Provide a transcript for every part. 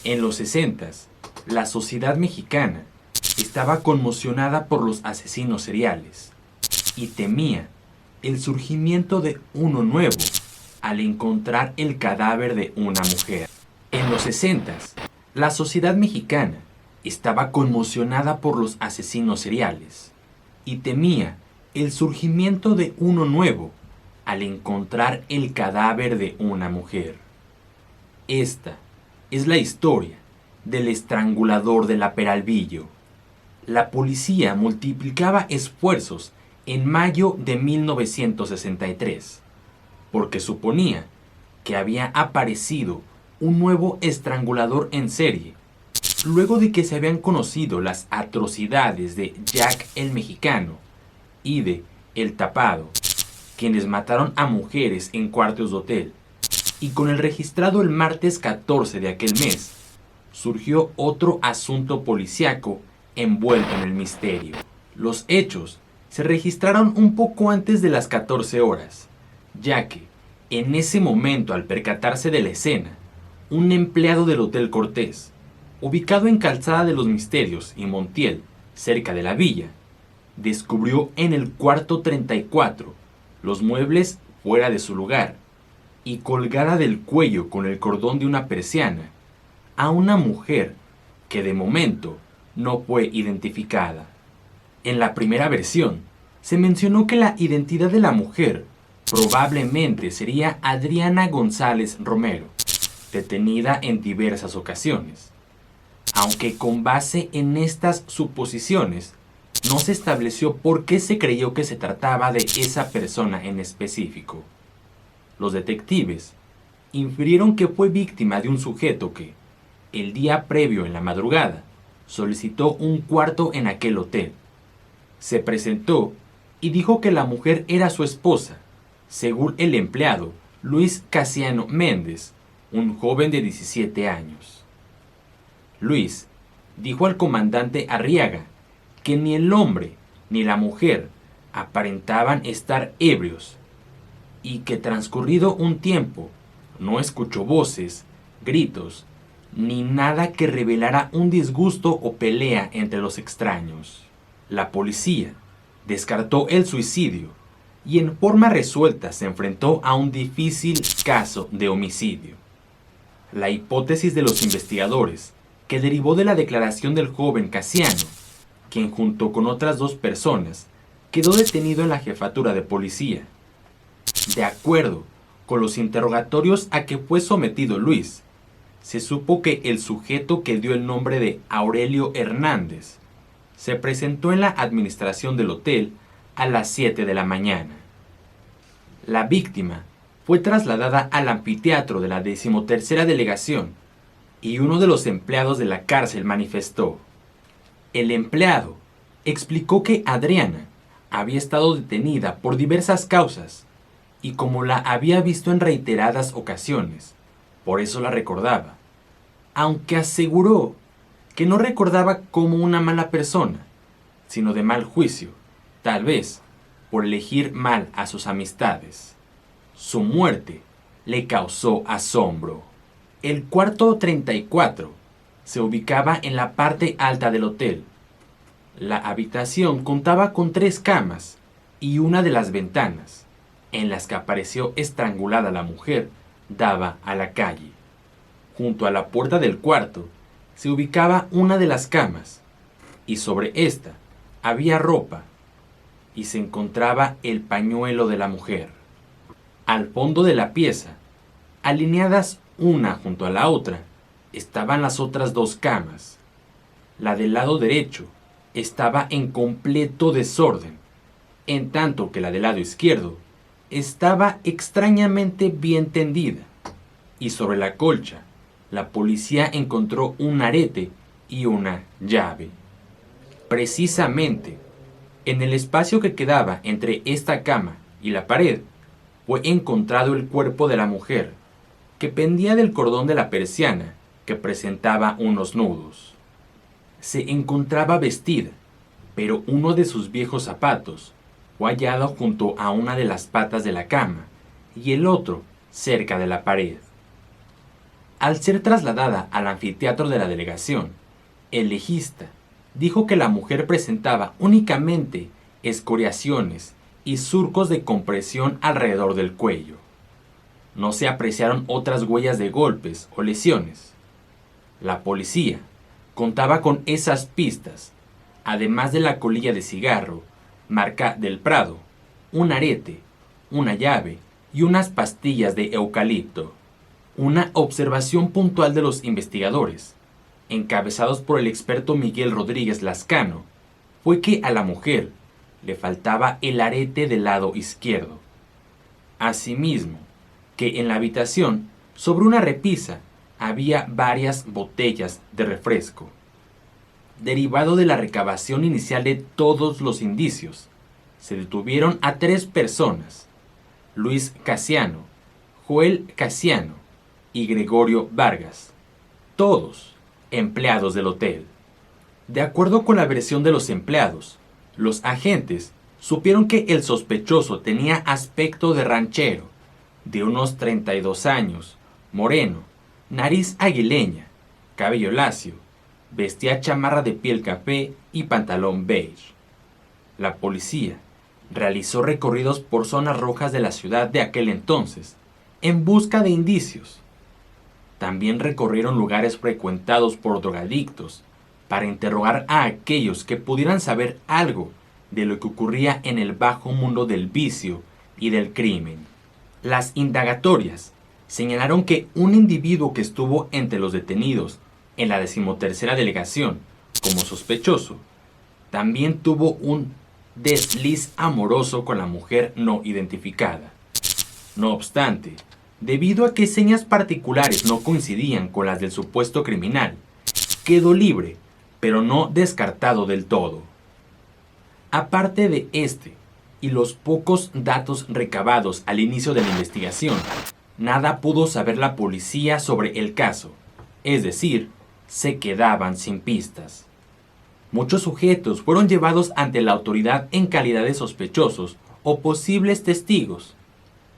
En los 60, la sociedad mexicana estaba conmocionada por los asesinos seriales y temía el surgimiento de uno nuevo al encontrar el cadáver de una mujer. En los 60, la sociedad mexicana estaba conmocionada por los asesinos seriales y temía el surgimiento de uno nuevo al encontrar el cadáver de una mujer. Esta es la historia del estrangulador de la Peralvillo. La policía multiplicaba esfuerzos en mayo de 1963, porque suponía que había aparecido un nuevo estrangulador en serie, luego de que se habían conocido las atrocidades de Jack el Mexicano y de El Tapado, quienes mataron a mujeres en cuartos de hotel. Y con el registrado el martes 14 de aquel mes, surgió otro asunto policíaco envuelto en el misterio. Los hechos se registraron un poco antes de las 14 horas, ya que, en ese momento, al percatarse de la escena, un empleado del Hotel Cortés, ubicado en Calzada de los Misterios y Montiel, cerca de la villa, descubrió en el cuarto 34 los muebles fuera de su lugar y colgada del cuello con el cordón de una persiana a una mujer que de momento no fue identificada. En la primera versión se mencionó que la identidad de la mujer probablemente sería Adriana González Romero, detenida en diversas ocasiones, aunque con base en estas suposiciones no se estableció por qué se creyó que se trataba de esa persona en específico. Los detectives infirieron que fue víctima de un sujeto que, el día previo en la madrugada, solicitó un cuarto en aquel hotel. Se presentó y dijo que la mujer era su esposa, según el empleado Luis Casiano Méndez, un joven de 17 años. Luis dijo al comandante Arriaga que ni el hombre ni la mujer aparentaban estar ebrios y que transcurrido un tiempo no escuchó voces, gritos, ni nada que revelara un disgusto o pelea entre los extraños. La policía descartó el suicidio y en forma resuelta se enfrentó a un difícil caso de homicidio. La hipótesis de los investigadores, que derivó de la declaración del joven Casiano, quien junto con otras 2 personas quedó detenido en la jefatura de policía. De acuerdo con los interrogatorios a que fue sometido Luis, se supo que el sujeto que dio el nombre de Aurelio Hernández se presentó en la administración del hotel a las 7 de la mañana. La víctima fue trasladada al anfiteatro de la 13ª delegación y uno de los empleados de la cárcel manifestó. El empleado explicó que Adriana había estado detenida por diversas causas y como la había visto en reiteradas ocasiones, por eso la recordaba, aunque aseguró que no recordaba como una mala persona, sino de mal juicio, tal vez por elegir mal a sus amistades. Su muerte le causó asombro. El cuarto 34 se ubicaba en la parte alta del hotel. La habitación contaba con 3 camas y una de las ventanas, en las que apareció estrangulada la mujer, daba a la calle. Junto a la puerta del cuarto se ubicaba una de las camas y sobre esta había ropa y se encontraba el pañuelo de la mujer. Al fondo de la pieza, alineadas una junto a la otra, estaban las otras 2 camas. La del lado derecho estaba en completo desorden, en tanto que la del lado izquierdo estaba extrañamente bien tendida, y sobre la colcha la policía encontró un arete y una llave. Precisamente, en el espacio que quedaba entre esta cama y la pared, fue encontrado el cuerpo de la mujer, que pendía del cordón de la persiana que presentaba unos nudos. Se encontraba vestida, pero uno de sus viejos zapatos fue hallado junto a una de las patas de la cama y el otro cerca de la pared. Al ser trasladada al anfiteatro de la delegación, el legista dijo que la mujer presentaba únicamente escoriaciones y surcos de compresión alrededor del cuello. No se apreciaron otras huellas de golpes o lesiones. La policía contaba con esas pistas, además de la colilla de cigarro, marca del Prado, un arete, una llave y unas pastillas de eucalipto. Una observación puntual de los investigadores, encabezados por el experto Miguel Rodríguez Lascano, fue que a la mujer le faltaba el arete del lado izquierdo. Asimismo, que en la habitación, sobre una repisa, había varias botellas de refresco. Derivado de la recabación inicial de todos los indicios, se detuvieron a 3 personas: Luis Casiano, Joel Casiano y Gregorio Vargas, todos empleados del hotel. De acuerdo con la versión de los empleados, los agentes supieron que el sospechoso tenía aspecto de ranchero, de unos 32 años, moreno, nariz aguileña, cabello lacio, vestía chamarra de piel café y pantalón beige. La policía realizó recorridos por zonas rojas de la ciudad de aquel entonces, en busca de indicios. También recorrieron lugares frecuentados por drogadictos para interrogar a aquellos que pudieran saber algo de lo que ocurría en el bajo mundo del vicio y del crimen. Las indagatorias señalaron que un individuo que estuvo entre los detenidos en la 13ª delegación como sospechoso también tuvo un desliz amoroso con la mujer no identificada. No obstante, debido a que señas particulares no coincidían con las del supuesto criminal, quedó libre, pero no descartado del todo. Aparte de este y los pocos datos recabados al inicio de la investigación, nada pudo saber la policía sobre el caso, es decir, se quedaban sin pistas. Muchos sujetos fueron llevados ante la autoridad en calidad de sospechosos o posibles testigos,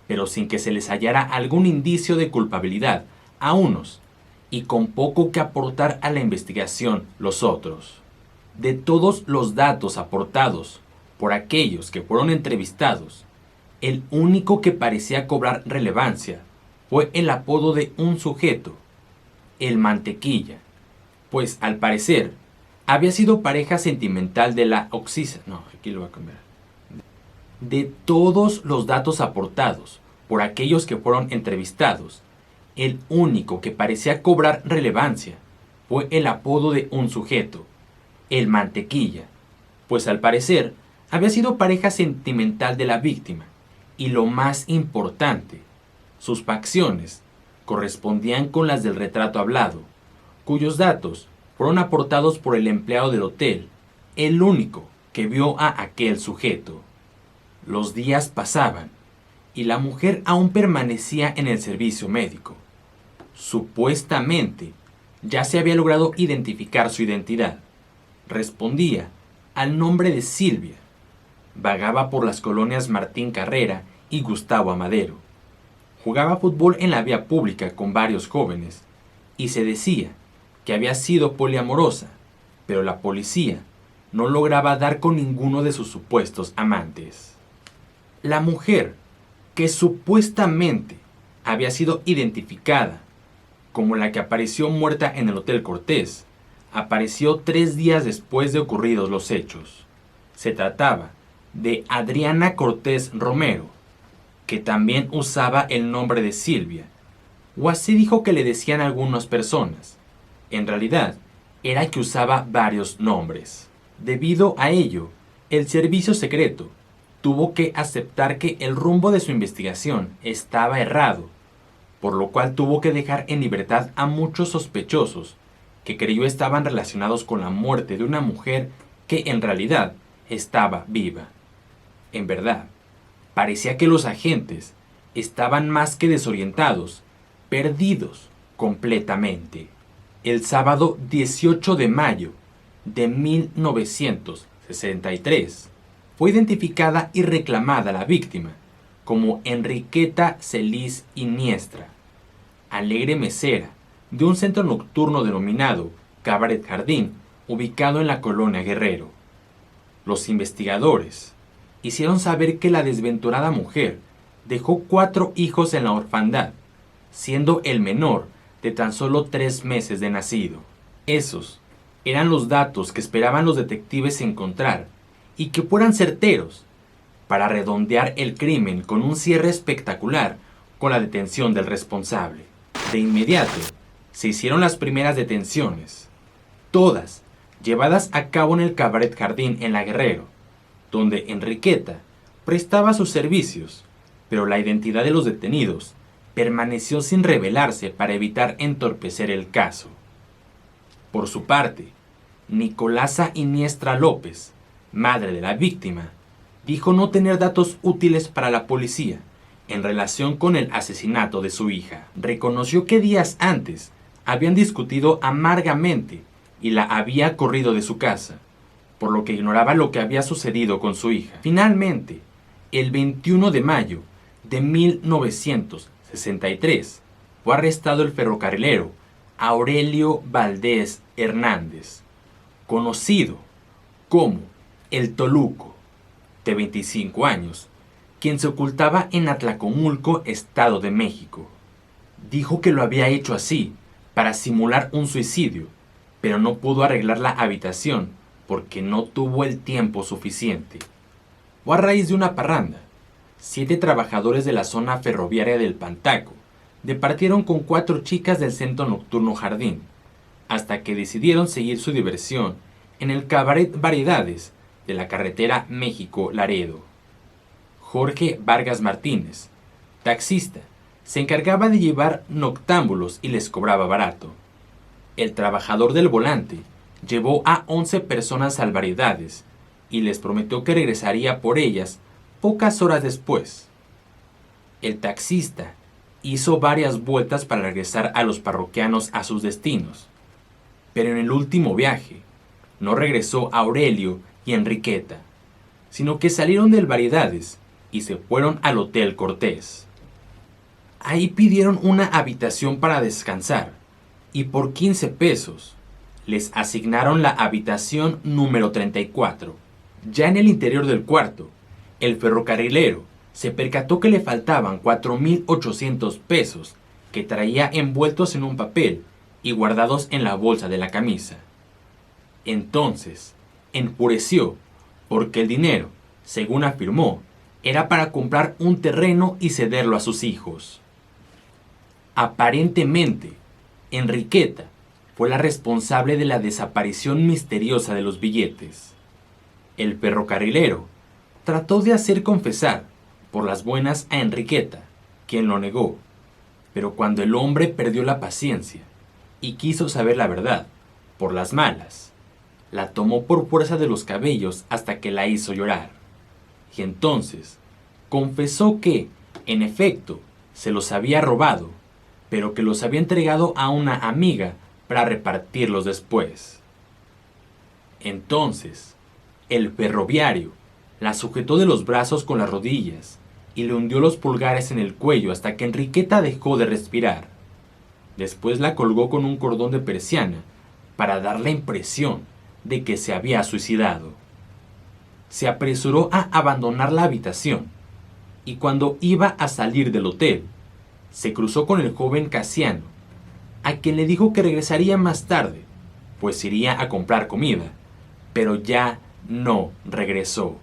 pero sin que se les hallara algún indicio de culpabilidad a unos y con poco que aportar a la investigación los otros. De todos los datos aportados por aquellos que fueron entrevistados, el único que parecía cobrar relevancia fue el apodo de un sujeto, el Mantequilla, pues al parecer había sido pareja sentimental de la Oxisa. No, aquí lo voy a cambiar. De todos los datos aportados por aquellos que fueron entrevistados, el único que parecía cobrar relevancia fue el apodo de un sujeto, el Mantequilla, pues al parecer había sido pareja sentimental de la víctima, y lo más importante, sus facciones correspondían con las del retrato hablado, cuyos datos fueron aportados por el empleado del hotel, el único que vio a aquel sujeto. Los días pasaban y la mujer aún permanecía en el servicio médico. Supuestamente, ya se había logrado identificar su identidad. Respondía al nombre de Silvia. Vagaba por las colonias Martín Carrera y Gustavo Amadero. Jugaba fútbol en la vía pública con varios jóvenes y se decía que había sido poliamorosa, pero la policía no lograba dar con ninguno de sus supuestos amantes. La mujer, que supuestamente había sido identificada como la que apareció muerta en el Hotel Cortés, apareció 3 días después de ocurridos los hechos. Se trataba de Adriana Cortés Romero, que también usaba el nombre de Silvia, o así dijo que le decían algunas personas. En realidad, era que usaba varios nombres. Debido a ello, el servicio secreto tuvo que aceptar que el rumbo de su investigación estaba errado, por lo cual tuvo que dejar en libertad a muchos sospechosos que creyó estaban relacionados con la muerte de una mujer que en realidad estaba viva. En verdad, parecía que los agentes estaban más que desorientados, perdidos completamente. El sábado 18 de mayo de 1963 fue identificada y reclamada la víctima como Enriqueta Celis Iniestra, alegre mesera, de un centro nocturno denominado Cabaret Jardín, ubicado en la colonia Guerrero. Los investigadores hicieron saber que la desventurada mujer dejó 4 hijos en la orfandad, siendo el menor de tan solo 3 meses de nacido. Esos eran los datos que esperaban los detectives encontrar y que fueran certeros para redondear el crimen con un cierre espectacular con la detención del responsable. De inmediato, se hicieron las primeras detenciones, todas llevadas a cabo en el Cabaret Jardín en la Guerrero, donde Enriqueta prestaba sus servicios, pero la identidad de los detenidos permaneció sin revelarse para evitar entorpecer el caso. Por su parte, Nicolasa Iniestra López, madre de la víctima, dijo no tener datos útiles para la policía en relación con el asesinato de su hija. Reconoció que días antes habían discutido amargamente y la había corrido de su casa, por lo que ignoraba lo que había sucedido con su hija. Finalmente, el 21 de mayo de 1963, fue arrestado el ferrocarrilero Aurelio Valdés Hernández, conocido como el Toluco, de 25 años, quien se ocultaba en Atlacomulco, Estado de México. Dijo que lo había hecho así para simular un suicidio, pero no pudo arreglar la habitación porque no tuvo el tiempo suficiente. Fue a raíz de una parranda. 7 trabajadores de la zona ferroviaria del Pantaco departieron con 4 chicas del centro nocturno Jardín, hasta que decidieron seguir su diversión en el Cabaret Variedades de la carretera México-Laredo. Jorge Vargas Martínez, taxista, se encargaba de llevar noctámbulos y les cobraba barato. El trabajador del volante llevó a 11 personas al Variedades y les prometió que regresaría por ellas pocas horas después. El taxista hizo varias vueltas para regresar a los parroquianos a sus destinos, pero en el último viaje no regresó Aurelio y Enriqueta, sino que salieron del Variedades y se fueron al Hotel Cortés. Ahí pidieron una habitación para descansar y por 15 pesos les asignaron la habitación número 34. Ya en el interior del cuarto, el ferrocarrilero se percató que le faltaban 4,800 pesos que traía envueltos en un papel y guardados en la bolsa de la camisa. Entonces, enfureció porque el dinero, según afirmó, era para comprar un terreno y cederlo a sus hijos. Aparentemente, Enriqueta fue la responsable de la desaparición misteriosa de los billetes. El ferrocarrilero trató de hacer confesar por las buenas a Enriqueta, quien lo negó, pero cuando el hombre perdió la paciencia y quiso saber la verdad, por las malas, la tomó por fuerza de los cabellos hasta que la hizo llorar. Y entonces confesó que, en efecto, se los había robado, pero que los había entregado a una amiga para repartirlos después. Entonces, el ferroviario la sujetó de los brazos con las rodillas y le hundió los pulgares en el cuello hasta que Enriqueta dejó de respirar. Después la colgó con un cordón de persiana para dar la impresión de que se había suicidado. Se apresuró a abandonar la habitación y cuando iba a salir del hotel, se cruzó con el joven Casiano, a quien le dijo que regresaría más tarde, pues iría a comprar comida, pero ya no regresó.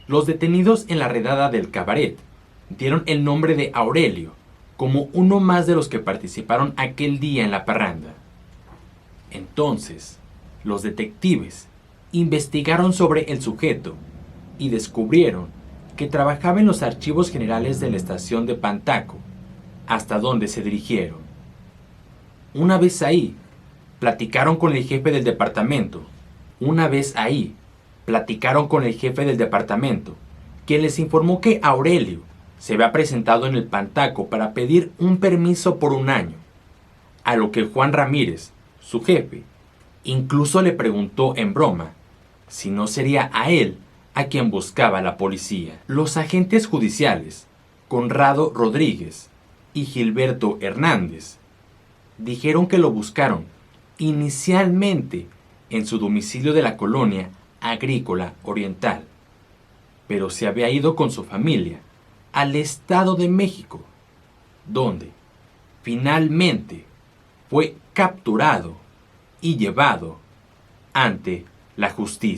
Los detenidos en la redada del cabaret dieron el nombre de Aurelio como uno más de los que participaron aquel día en la parranda. Entonces, los detectives investigaron sobre el sujeto y descubrieron que trabajaba en los archivos generales de la estación de Pantaco, hasta donde se dirigieron. Una vez ahí, platicaron con el jefe del departamento. Quien les informó que Aurelio se había presentado en el Pantaco para pedir un permiso por 1 año, a lo que Juan Ramírez, su jefe, incluso le preguntó en broma si no sería a él a quien buscaba la policía. Los agentes judiciales, Conrado Rodríguez y Gilberto Hernández, dijeron que lo buscaron inicialmente en su domicilio de la colonia agrícola oriental, pero se había ido con su familia al Estado de México, donde finalmente fue capturado y llevado ante la justicia.